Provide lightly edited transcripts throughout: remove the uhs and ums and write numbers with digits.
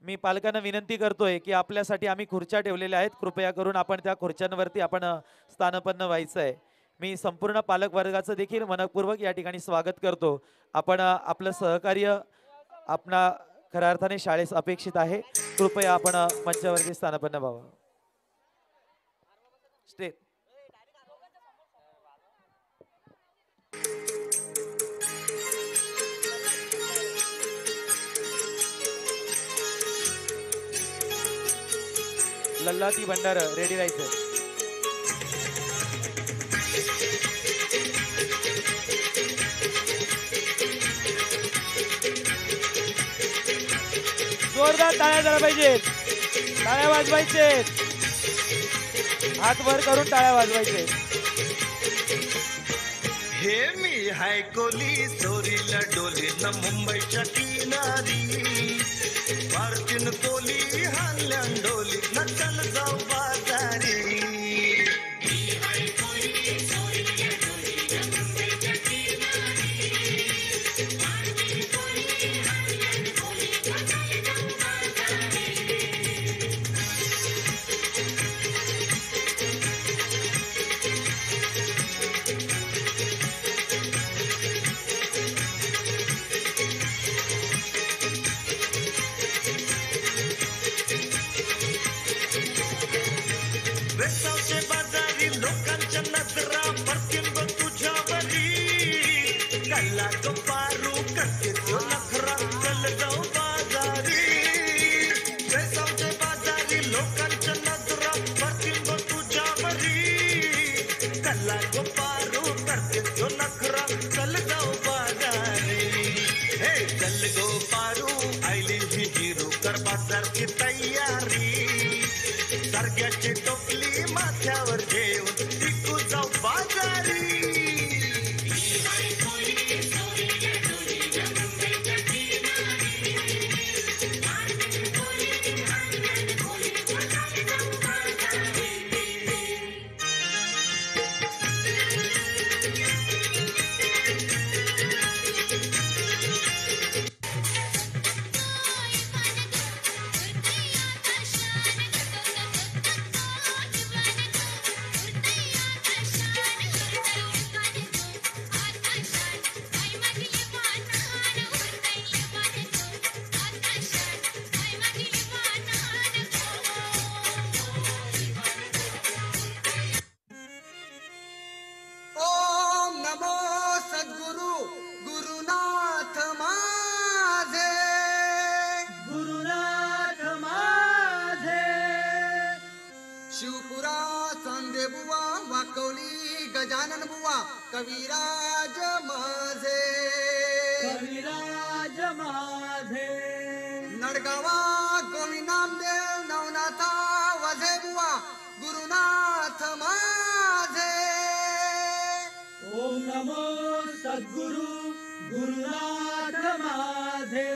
मी पालकांना विनंती करतोय की आपल्यासाठी आम्ही खुर्च्या ठेवलेल्या आहेत, कृपया करून आपण त्या खुर्च्यांवरती आपण स्थानपन्न व्हायचं आहे. मी संपूर्ण पालक वर्गाचं देखील मनपूर्वक या ठिकाणी स्वागत करतो. आपण आपलं सहकार्य आपणा खऱ्या अर्थाने शाळेस अपेक्षित आहे. कृपया आपण मंचावरती स्थानपन्न व्हावं. स्टे लल्लाती भंडार रेडी राहायचं. जोरदार टाळ्या झाल्या पाहिजेत. टाळ्या वाजवायचे. हात वर करून टाळ्या वाजवायचे. हे मी हाय कोली चोरीला डोली न मुंबईच्या किनारी भारतीन कोली हाल्या डोली न चल जाऊ बाजारी. वेसावचे बाजारी लोकांच्या नजरा परतीन ग तुझ्यावरी कल्ला तो पारू करते तो नखरा चल जाऊ बाजारी. वेसावचे बाजारी लोकांच्या नजरा परतीन ग तुझ्यावरी कल्ला तो पारू करते तो नखरा चल जाऊ बाजारी. हे चल गो पारू आईली ही हिरू कर बाजार की तयारी. सरग्याची टोपली माथ्यावर घेऊन टिकू जाऊ बाजारी. ओम नमो सद्गुरु गुरुनाथ माझे. गुरुनाथ माझे. शिवपुरा चांदे बुवा वाकवली गजानन बुवा कविराज माझे. कविराज माझे. नडगावा गोविंद नामदेव नवनाथा वझे बुवा गुरुनाथ माझे. ओम नमो सद्गुरु गुरुनाथ माझे.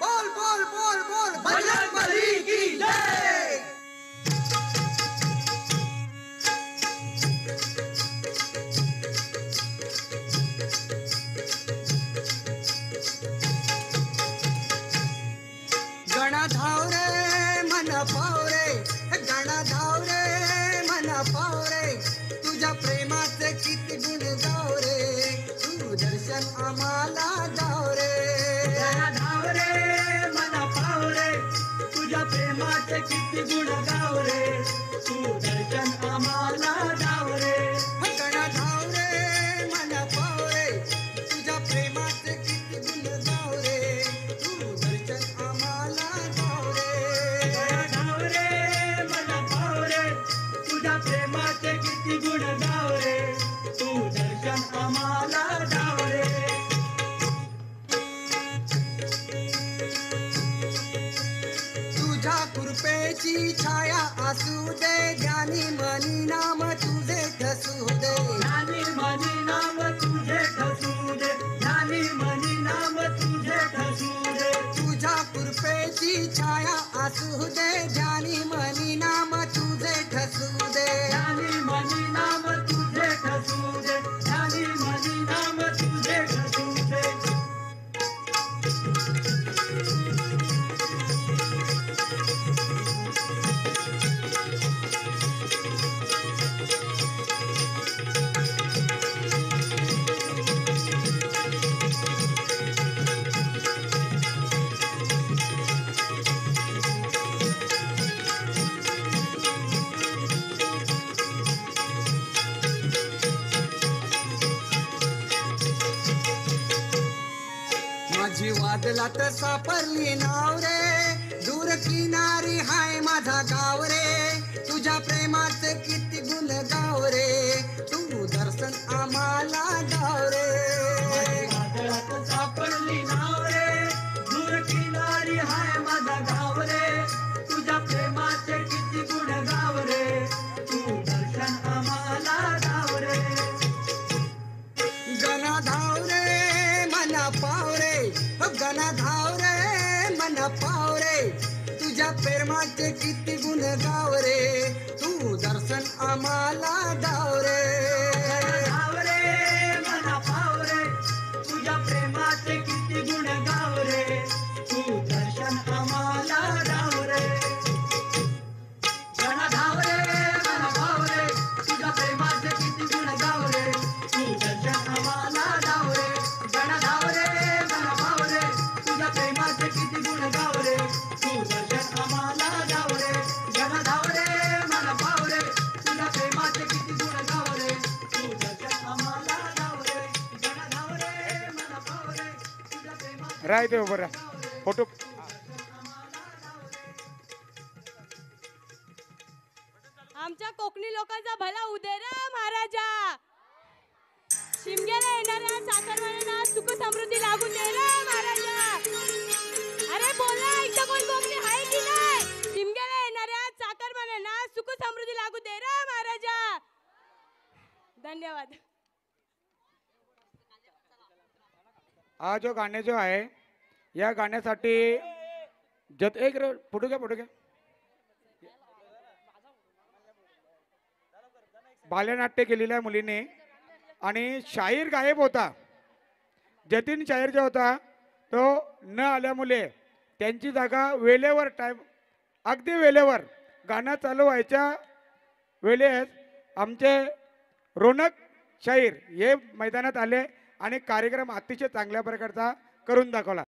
बोल बोल बोल बोल बजरंग बली की जय. गणा धाव रे मन पाव रे. गणा धाव रे मन पाव रे. तुझ्या प्रेमाचे किती गुण गाव रे. तू दर्शन आम्हाला जाव रे. गणा धाव रे मन पाव रे. तुझ्या प्रेमाचे किती गुण गाव रे. तू दर्शन आम्हाला जाव रे. गणा धाव रे मन पाव रे. तुझ्या प्रेमाचे किती गुण गाव रे. तू दर्शन आम्हाला जाव रे. गणा धाव रे मन पाव रे. तुझ्या प्रेमाचे किती गुण गाव रे. तू दर्शन आम्हाला जाव रे. तुझ्या कृपेची छाया असू दे. ज्ञानी मनी नाम तुझे ठसू दे. ज्ञानी मनी नाम तुझे ठसू दे. ज्ञानी मनी नाम तुझे ठसू दे. तुझ्या कृपेची छाया असू दे. ज्ञानी मनी नाम तुझे ठसू दे. ज्ञानी मनी नाम तुझे ठसू दे. ज्ञानी मनी नाम तुझे ठसू दे. बादलात सापडली नाव रे, दूर किनारी हाय माझा गाव रे, तुझ्या प्रेमाचे किती गुण गाव रे, तू दर्शन आम्हाला गाव रे. वादळात सापडली नाव रे, दूर किनारी हाय माझा गाव रे, तुझ्या प्रेमाचे किती गुण गाव रे, तू दर्शन आम्हाला गाव रे. गणा धाव रे मना पाव रे, हो गणा धाव रे मना पाव रे, तुझ्या प्रेमाचे किती गुण गाव रे, तू दर्शन आम्हाला गाव रे. गाव रे मना पाव रे, तुझ्या प्रेमाचे किती गुण गाव रे, तू दर्शन आम्हाला गाव रे. गणा धाव रे मना पाव रे, तुझ्या प्रेमाचे किती गुण गाव रे, तू दर्शन आम्हाला गाव रे. गणा धाव रे मना पाव रे, तुझ्या प्रेमाचे किती गुण गाव रे, तू दर्शन आम्हाला गाव रे. गणा धाव रे मना पाव रे, तुझ्या प्रेमाचे किती गुण गाव रे, तू दर्शन आम्हाला गाव रे. गणा धाव रे मना पाव रे, तुझ्या प्रेमाचे राय ते उभं राहा फोटो. आमच्या कोकणी लोकांचा भला उदय रे महाराजा. शिमग्याला येणाऱ्या साखरवाल्यांना सुख समृद्धी लागू दे रे महाराजा. अरे बोला इथं कोण कोकणी आहे की नाही? शिमग्याला येणाऱ्या चाकरमान्यांना सुख समृद्धी लागू दे रे महाराजा. धन्यवाद. हा जो गाणे जो आहे या गाण्यासाठी एक फोटो घ्या फोटो घ्या. बालनाट्य केलेल्या मुलीने आणि शाहीर गायब होता. जतीन शाहीर जो होता तो न आल्यामुळे त्यांची जागा वेळेवर अगदी वेळेवर गाणं चालू व्हायच्या वेळेस आमचे रोनक शाहीर हे मैदानात आले आणि कार्यक्रम अतिशय चांगल्या प्रकारचा करून दाखवला.